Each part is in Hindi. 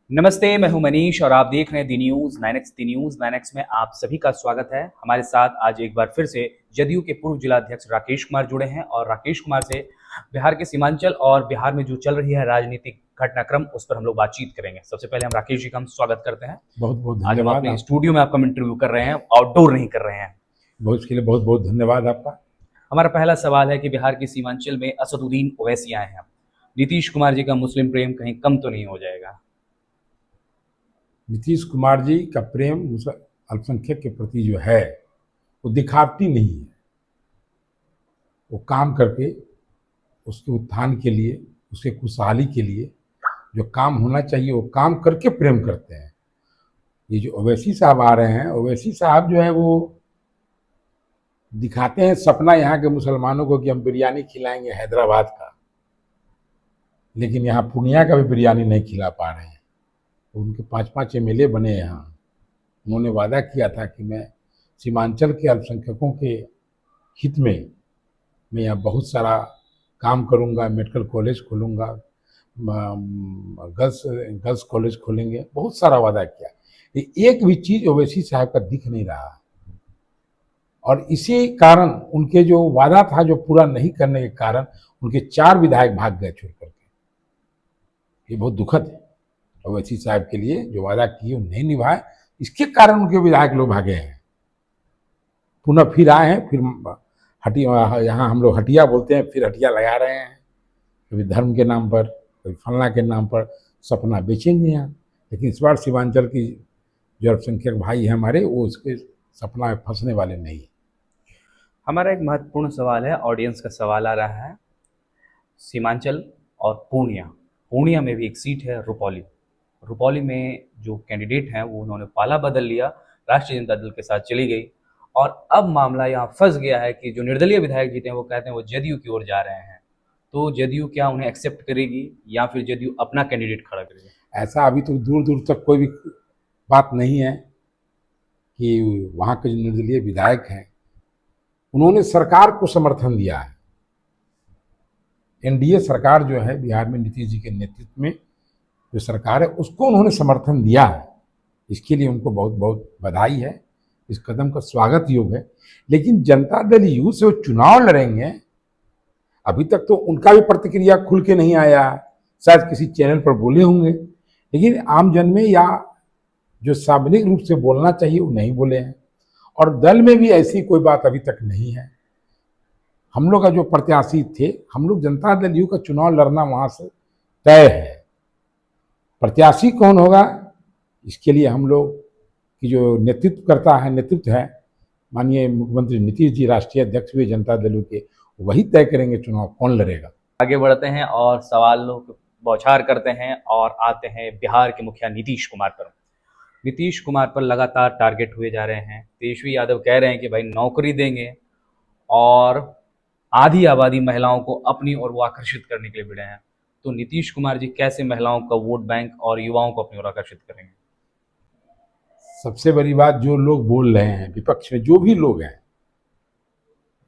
नमस्ते, मैं हूं मनीष और आप देख रहे हैं दी न्यूज 9X। दी न्यूज 9X में आप सभी का स्वागत है। हमारे साथ आज एक बार फिर से जदयू के पूर्व जिलाध्यक्ष राकेश कुमार जुड़े हैं और राकेश कुमार से बिहार के सीमांचल और बिहार में जो चल रही है राजनीतिक घटनाक्रम उस पर हम लोग बातचीत करेंगे। सबसे पहले हम राकेश जी का हम स्वागत करते हैं। बहुत बहुत आज हम धन्यवाद। अपने स्टूडियो में आपका इंटरव्यू कर रहे हैं, आउटडोर नहीं कर रहे हैं। इसके लिए बहुत बहुत धन्यवाद आपका। हमारा पहला सवाल है कि बिहार के सीमांचल में असदुद्दीन ओवैसी आए हैं। नीतीश कुमार जी का मुस्लिम प्रेम कहीं कम तो नहीं हो जाएगा? नीतीश कुमार जी का प्रेम अल्पसंख्यक के प्रति जो है वो दिखावटी नहीं है। वो काम करके उसके उत्थान के लिए, उसके खुशहाली के लिए जो काम होना चाहिए वो काम करके प्रेम करते हैं। ये जो ओवैसी साहब आ रहे हैं, ओवैसी साहब जो है वो दिखाते हैं सपना यहाँ के मुसलमानों को कि हम बिरयानी खिलाएंगे हैदराबाद का, लेकिन यहाँ पूर्णिया का भी बिरयानी नहीं खिला पा रहे हैं। उनके 5-5 MLA बने यहाँ। उन्होंने वादा किया था कि मैं सीमांचल के अल्पसंख्यकों के हित में मैं यहाँ बहुत सारा काम करूँगा, मेडिकल कॉलेज खोलूँगा, गर्ल्स कॉलेज खोलेंगे, बहुत सारा वादा किया। एक भी चीज़ ओवैसी साहब का दिख नहीं रहा और इसी कारण उनके जो वादा था जो पूरा नहीं करने के कारण उनके 4 विधायक भाग गए छोड़ करके। ये बहुत दुखद है। ओवैसी साहब के लिए जो वादा किए वो नहीं निभाए, इसके कारण उनके विधायक लोग भागे हैं। पुनः फिर आए हैं, फिर हटिया, यहाँ हम लोग हटिया बोलते हैं, फिर हटिया लगा रहे हैं। कभी धर्म के नाम पर, कभी फलना के नाम पर सपना बेचेंगे यहाँ। लेकिन इस बार सीमांचल की जो अल्पसंख्यक भाई हैं हमारे, वो उसके सपना में फंसने वाले नहीं। हमारा एक महत्वपूर्ण सवाल है, ऑडियंस का सवाल आ रहा है। सीमांचल और पूर्णिया में भी एक सीट है रुपौली में जो कैंडिडेट हैं वो उन्होंने पाला बदल लिया, राष्ट्रीय जनता दल के साथ चली गई और अब मामला यहाँ फंस गया है कि जो निर्दलीय विधायक जीते हैं वो कहते हैं वो जदयू की ओर जा रहे हैं। तो जदयू क्या उन्हें एक्सेप्ट करेगी या फिर जदयू अपना कैंडिडेट खड़ा करेगी? ऐसा अभी तो दूर दूर तक कोई भी बात नहीं है कि वहाँ के जो निर्दलीय विधायक हैं उन्होंने सरकार को समर्थन दिया है। NDA सरकार जो है बिहार में नीतीश जी के नेतृत्व में जो सरकार है उसको उन्होंने समर्थन दिया है। इसके लिए उनको बहुत बहुत बधाई है, इस कदम का स्वागत योग है। लेकिन जनता दल यू से वो चुनाव लड़ेंगे, अभी तक तो उनका भी प्रतिक्रिया खुल के नहीं आया। शायद किसी चैनल पर बोले होंगे, लेकिन आम जन में या जो सार्वजनिक रूप से बोलना चाहिए वो नहीं बोले हैं। और दल में भी ऐसी कोई बात अभी तक नहीं है। हम लोग का जो प्रत्याशी थे, हम लोग जनता दल यू का चुनाव लड़ना वहाँ से तय है। प्रत्याशी कौन होगा इसके लिए हम लोग की जो नेतृत्व है माननीय मुख्यमंत्री नीतीश जी, राष्ट्रीय अध्यक्ष भी जनता दल यू के, वही तय करेंगे चुनाव कौन लड़ेगा। आगे बढ़ते हैं और सवालों को बौछार करते हैं और आते हैं बिहार के मुखिया नीतीश कुमार पर। नीतीश कुमार पर लगातार टारगेट हुए जा रहे हैं। तेजस्वी यादव कह रहे हैं कि भाई नौकरी देंगे और आधी आबादी महिलाओं को अपनी ओर वो आकर्षित करने के लिए भिड़े हैं। तो नीतीश कुमार जी कैसे महिलाओं का वोट बैंक और युवाओं को अपनी ओर आकर्षित करेंगे? सबसे बड़ी बात, जो लोग बोल रहे हैं विपक्ष में, जो भी लोग हैं,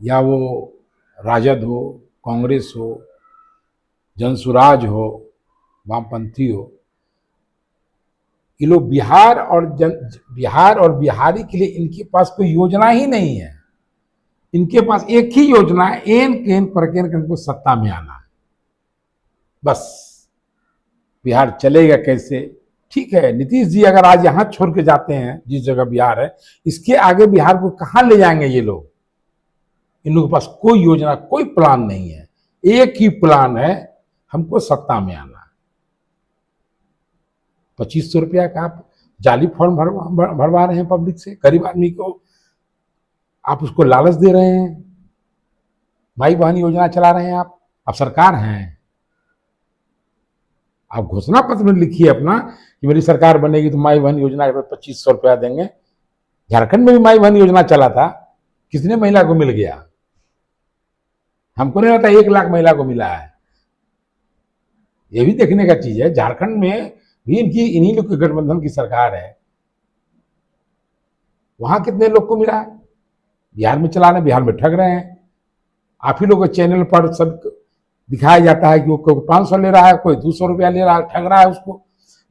या वो राजद हो, कांग्रेस हो, जनसुराज हो, वामपंथी हो, ये लोग बिहार और बिहारी के लिए इनके पास कोई योजना ही नहीं है। इनके पास एक ही योजना है, एन केन परकेन के इनको सत्ता में आना है। बस बिहार चलेगा कैसे? ठीक है, नीतीश जी अगर आज यहाँ छोड़ के जाते हैं जिस जगह बिहार है, इसके आगे बिहार को कहाँ ले जाएंगे ये लोग? इन लोगों के पास कोई योजना, कोई प्लान नहीं है। एक ही प्लान है, हमको सत्ता में आना है। 2500 रुपया का आप जाली फॉर्म भरवा रहे हैं पब्लिक से, गरीब आदमी को आप उसको लालच दे रहे हैं। माई बहन योजना चला रहे हैं आप सरकार हैं। आप घोषणा पत्र में लिखिए अपना कि मेरी सरकार बनेगी तो माई बहन योजना के 2500 रुपया देंगे। झारखंड में भी माई बहन योजना चला था, कितने महिला को मिल गया? हमको नहीं लगता 1 लाख महिला को मिला है। ये भी देखने का चीज है। झारखंड में भी इन्हीं लोग की गठबंधन की सरकार है, वहां कितने लोग को मिला है? बिहार में चला रहे हैं, बिहार में ठग रहे हैं। आप ही लोग के चैनल पर सब दिखाया जाता है कि वो कोई 500 ले रहा है, कोई 200 रुपया ले रहा है, ठग रहा है उसको।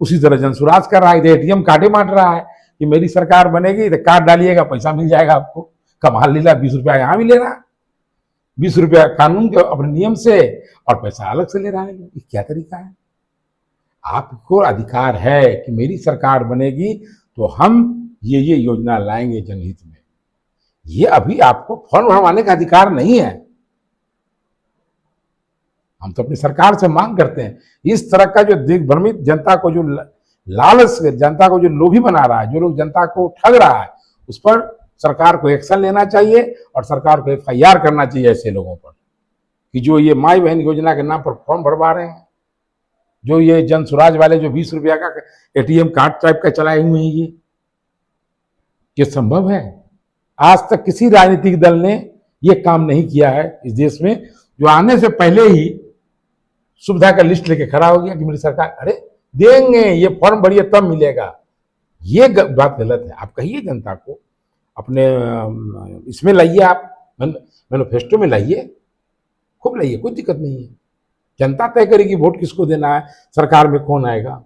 उसी तरह जनसुराज कर रहा है, एटीएम कार्डे बांट रहा है कि मेरी सरकार बनेगी तो कार्ड डालिएगा, पैसा मिल जाएगा आपको। कमाल लीला, 20 रुपया यहाँ भी ले रहा है, 20 रुपया कानून के अपने नियम से, और पैसा अलग से ले रहा है। ये क्या तरीका है? आपको अधिकार है कि मेरी सरकार बनेगी तो हम ये योजना लाएंगे जनहित में। ये अभी आपको फॉर्म भरवाने का अधिकार नहीं है। हम तो अपनी सरकार से मांग करते हैं, इस तरह का जो दिग्भ्रमित जनता को, जो लालच जनता को जो लोभी बना रहा है, जो लोग जनता को ठग रहा है, उस पर सरकार को एक्शन लेना चाहिए और सरकार को FIR करना चाहिए ऐसे लोगों पर कि जो ये माई बहन योजना के नाम पर फॉर्म भरवा रहे हैं, जो ये जनसुराज वाले जो 20 रुपया का ATM कार्ड टाइप का चलाए हुए हैं। ये संभव है? आज तक किसी राजनीतिक दल ने ये काम नहीं किया है इस देश में, जो आने से पहले ही सुविधा का लिस्ट लेके खड़ा हो गया कि मेरी सरकार, अरे देंगे, ये फॉर्म भरिए तब मिलेगा। ये बात गलत है। आप कहिए जनता को, अपने इसमें लाइए, आप मैनिफेस्टो में लाइए, खूब लाइए, कोई दिक्कत नहीं है। जनता तय करेगी वोट किसको देना है, सरकार में कौन आएगा।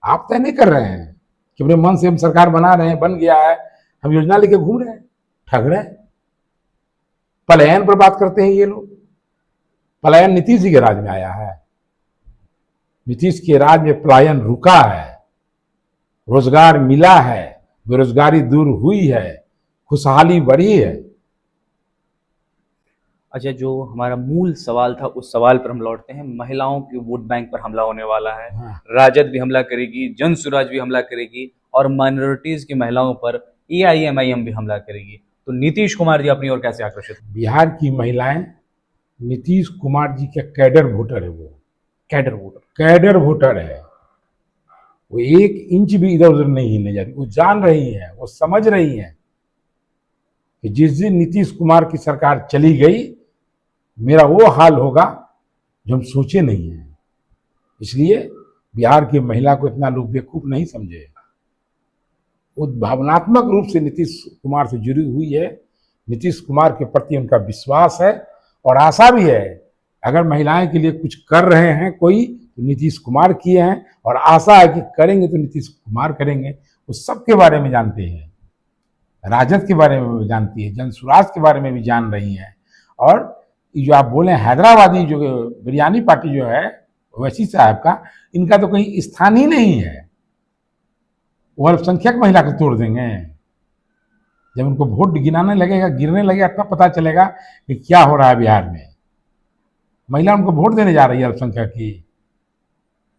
आप तय नहीं कर रहे हैं कि अपने मन से हम सरकार बना रहे हैं, बन गया है, हम योजना लेके घूम रहे हैं, ठग रहे हैं। पलायन पर बात करते हैं ये लोग। पलायन नीतीश जी के राज में आया है। नीतीश के राज में पलायन रुका है, रोजगार मिला है, बेरोजगारी दूर हुई है, खुशहाली बढ़ी है। अच्छा, जो हमारा मूल सवाल था उस सवाल पर हम लौटते हैं। महिलाओं के वोट बैंक पर हमला होने वाला है। हाँ। राजद भी हमला करेगी, जनसुराज भी हमला करेगी, और माइनॉरिटीज की महिलाओं पर AIMIM भी हमला करेगी। तो नीतीश कुमार जी अपनी ओर कैसे आकर्षित? बिहार की महिलाएं नीतीश कुमार जी के कैडर वोटर है। वो कैडर वोटर है। वो 1 इंच भी इधर उधर नहीं हिलने जा रही। वो जान रही है, वो समझ रही है कि जिस दिन नीतीश कुमार की सरकार चली गई, मेरा वो हाल होगा जो हम सोचे नहीं है। इसलिए बिहार की महिला को इतना लोग बेवकूफ नहीं समझे। वो भावनात्मक रूप से नीतीश कुमार से जुड़ी हुई है। नीतीश कुमार के प्रति उनका विश्वास है और आशा भी है। अगर महिलाएं के लिए कुछ कर रहे हैं कोई, तो नीतीश कुमार किए हैं, और आशा है कि करेंगे तो नीतीश कुमार करेंगे। वो सबके बारे में जानते हैं, राजद के बारे में भी जानती है, जनसुराज के बारे में भी जान रही हैं। और जो आप बोले हैदराबादी जो बिरयानी पार्टी जो है वैसी साहब का, इनका तो कहीं स्थान ही नहीं है। वो अल्पसंख्यक महिला को तोड़ देंगे। जब उनको वोट गिनाने लगेगा, गिरने लगेगा, तब पता चलेगा कि क्या हो रहा है बिहार में। महिला उनको वोट देने जा रही है अल्पसंख्यक की।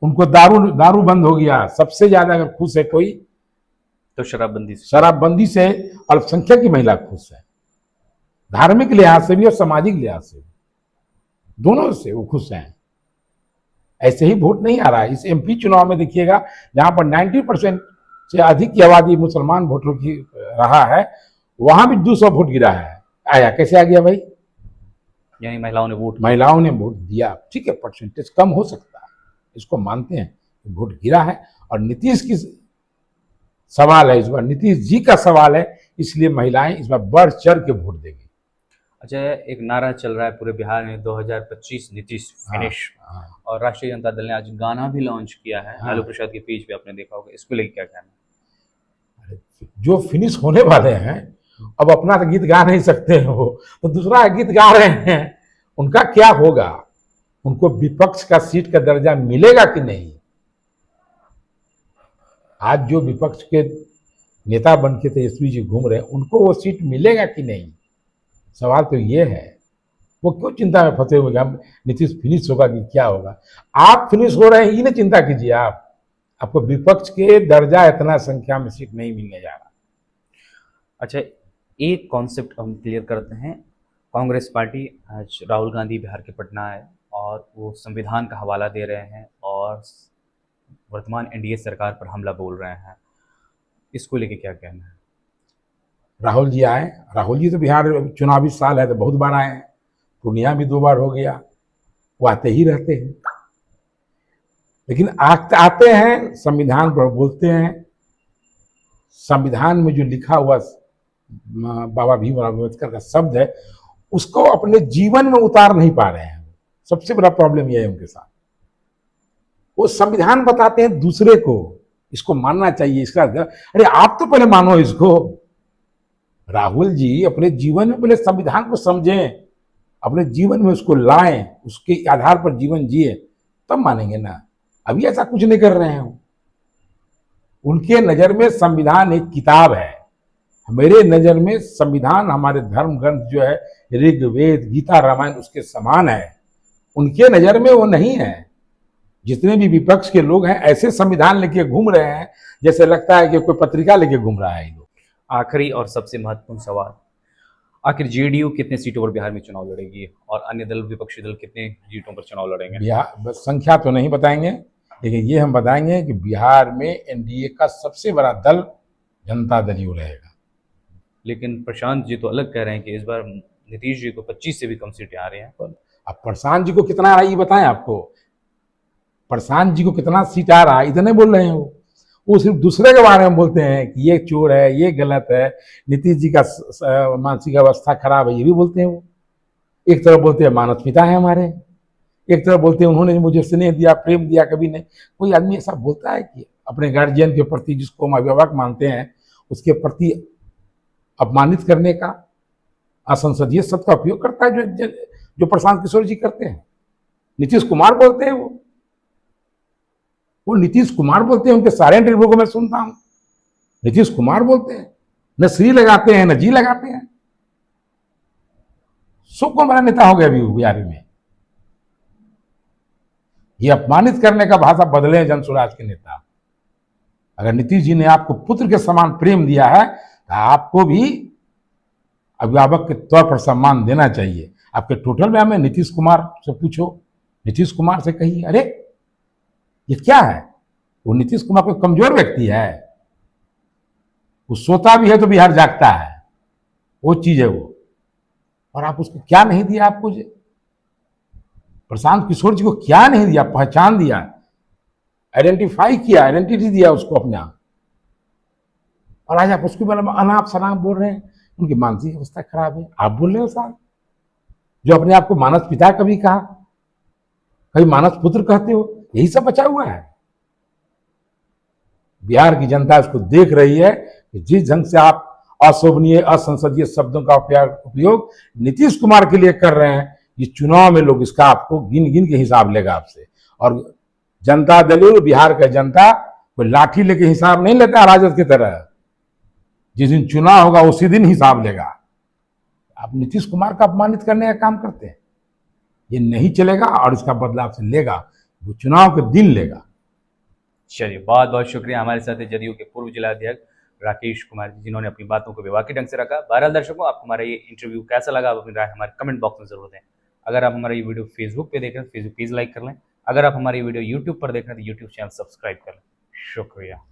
उनको दारू बंद हो गया। सबसे ज्यादा अगर खुश है कोई तो शराबबंदी से अल्पसंख्यक की महिला खुश है। धार्मिक लिहाज से भी और सामाजिक लिहाज से, दोनों से वो खुश हैं। ऐसे ही वोट नहीं आ रहा है। इस MP चुनाव में देखिएगा, जहां पर 90% से अधिक की आबादी मुसलमान वोटरों की रहा है, वहां भी 200 वोट गिरा है। आया कैसे आ गया भाई? यानी महिलाओं ने वोट दिया। ठीक है, परसेंटेज कम हो सकता है, इसको मानते हैं, वोट गिरा है। और नीतीश की सवाल है इस बार, नीतीश जी का सवाल है, इसलिए महिलाएं इस बार बढ़ चढ़ के वोट देंगी। अच्छा, एक नारा चल रहा है पूरे बिहार में, 2025 नीतीश फिनिश। और राष्ट्रीय जनता दल ने आज गाना भी लॉन्च किया है। लालू प्रसाद की पेज पे आपने देखा होगा, इसको लेकर क्या कहना है? जो फिनिश होने वाले हैं, अब अपना तो गीत गा नहीं सकते हैं, वो तो दूसरा गीत गा रहे हैं। उनका क्या होगा? उनको विपक्ष का सीट का दर्जा मिलेगा कि नहीं? आज जो विपक्ष के नेता बन के तेजस्वी जी घूम रहे हैं, उनको वो सीट मिलेगा कि नहीं? सवाल तो ये है। वो क्यों चिंता में फंसे हुए हम नीतीश फिनिश होगा कि क्या होगा? आप फिनिश हो रहे हैं, ये नहीं चिंता कीजिए। आपको विपक्ष के दर्जा इतना संख्या में सीट नहीं मिलने जा रहा। अच्छा, एक कॉन्सेप्ट हम क्लियर करते हैं। कांग्रेस पार्टी आज राहुल गांधी बिहार के पटना आए और वो संविधान का हवाला दे रहे हैं और वर्तमान NDA सरकार पर हमला बोल रहे हैं। इसको लेके क्या कहना है? राहुल जी आए। राहुल जी तो बिहार चुनावी साल है तो बहुत बार आए हैं। पूर्णिया भी 2 बार हो गया। वो आते ही रहते हैं, लेकिन आते हैं, संविधान पर बोलते हैं। संविधान में जो लिखा हुआ बाबा भीमराव अम्बेडकर का शब्द है, उसको अपने जीवन में उतार नहीं पा रहे हैं। सबसे बड़ा प्रॉब्लम यह है उनके साथ। वो संविधान बताते हैं दूसरे को, इसको मानना चाहिए, इसका अरे आप तो पहले मानो इसको। राहुल जी अपने जीवन में पहले संविधान को समझें, अपने जीवन में उसको लाएं, उसके आधार पर जीवन जिए, तब मानेंगे ना। अभी ऐसा कुछ नहीं कर रहे हैं। उनके नजर में संविधान एक किताब है, मेरे नजर में संविधान हमारे धर्म ग्रंथ जो है ऋग्वेद गीता रामायण उसके समान है। उनके नजर में वो नहीं है। जितने भी विपक्ष के लोग हैं ऐसे संविधान लेके घूम रहे हैं जैसे लगता है कि कोई पत्रिका लेके घूम रहा है ये लोग। आखिरी और सबसे महत्वपूर्ण सवाल, आखिर जेडीयू कितने सीटों पर बिहार में चुनाव लड़ेगी और अन्य दल विपक्षी दल कितने सीटों पर चुनाव लड़ेंगे? बिहार बस संख्या तो नहीं बताएंगे, लेकिन ये हम बताएंगे कि बिहार में एनडीए का सबसे बड़ा दल जनता दल यू रहेगा। लेकिन प्रशांत जी तो अलग कह रहे हैं कि इस बार नीतीश जी को 25 से भी कम सीटें आ रही हैं। अब प्रशांत जी को कितना आ रहा है ये बताएं आपको। प्रशांत जी को कितना सीट आ रहा है इतने बोल रहे हैं वो सिर्फ दूसरे के बारे में बोलते हैं कि ये चोर है, ये गलत है, नीतीश जी का मानसिक अवस्था खराब है, ये भी बोलते हैं वो। एक तरफ बोलते हैं मानस पिता है हमारे, एक तरफ बोलते हैं उन्होंने मुझे स्नेह दिया, प्रेम दिया कभी नहीं। कोई आदमी ऐसा बोलता है कि अपने गार्जियन के प्रति, जिसको हम अभिभावक मानते हैं, उसके प्रति अपमानित करने का, असंसदीय शब्द का उपयोग करता है जो प्रशांत किशोर जी करते हैं। नीतीश कुमार बोलते हैं वो नीतीश कुमार बोलते हैं, उनके सारे इंटरव्यू को मैं सुनता हूं, नीतीश कुमार बोलते हैं, न श्री लगाते हैं न जी लगाते हैं। सो कौन बड़ा नेता हो गया अभी बिहार में? ये अपमानित करने का भाषा बदले जन स्वराज के नेता। अगर नीतीश जी ने आपको पुत्र के समान प्रेम दिया है तो आपको भी अभिभावक के तौर पर सम्मान देना चाहिए। आपके टोटल में हमें नीतीश कुमार से पूछो, नीतीश कुमार से कहिए अरे ये क्या है। वो नीतीश कुमार कोई कमजोर व्यक्ति है? वो सोता भी है तो बिहार जागता है, वो चीज है वो। और आप उसको क्या नहीं दिया? आपको प्रशांत किशोर जी को क्या नहीं दिया? पहचान दिया, आइडेंटिफाई किया, आइडेंटिटी दिया उसको अपना। और आज आप उसके बारे में अनाप शनाप बोल रहे हैं, उनकी मानसिक अवस्था खराब है। आप बोल रहे हो साहब, जो अपने आप को मानस पिता कभी कहा, कभी मानस पुत्र कहते हो, यही सब बचा हुआ है। बिहार की जनता इसको देख रही है कि जिस ढंग से आप अशोभनीय असंसदीय शब्दों का उपयोग नीतीश कुमार के लिए कर रहे हैं, ये चुनाव में लोग इसका आपको गिन गिन के हिसाब लेगा आपसे। और जनता दल बिहार का जनता कोई लाठी लेके हिसाब नहीं लेता राजद की तरह। जिस दिन चुनाव होगा उसी दिन हिसाब लेगा। आप नीतीश कुमार का अपमानित करने का काम करते हैं, ये नहीं चलेगा और इसका बदला आपसे लेगा, वो चुनाव के दिन लेगा। चलिए, बहुत बहुत शुक्रिया। हमारे साथ जदयू के पूर्व जिलाध्यक्ष राकेश कुमार जी, जिन्होंने अपनी बातों को विवाकी ढंग से रखा। बहरहाल दर्शकों, आपको हमारा ये इंटरव्यू कैसा लगा, आप अपनी राय हमारे कमेंट बॉक्स में जरूर दें। अगर आप हमारा ये वीडियो फेसबुक पे देख रहे हैं तो फेसबुक पेज लाइक कर लें। अगर आप हमारी वीडियो यूट्यूब पर देख रहे हैं तो यूट्यूब चैनल सब्सक्राइब कर लें। शुक्रिया।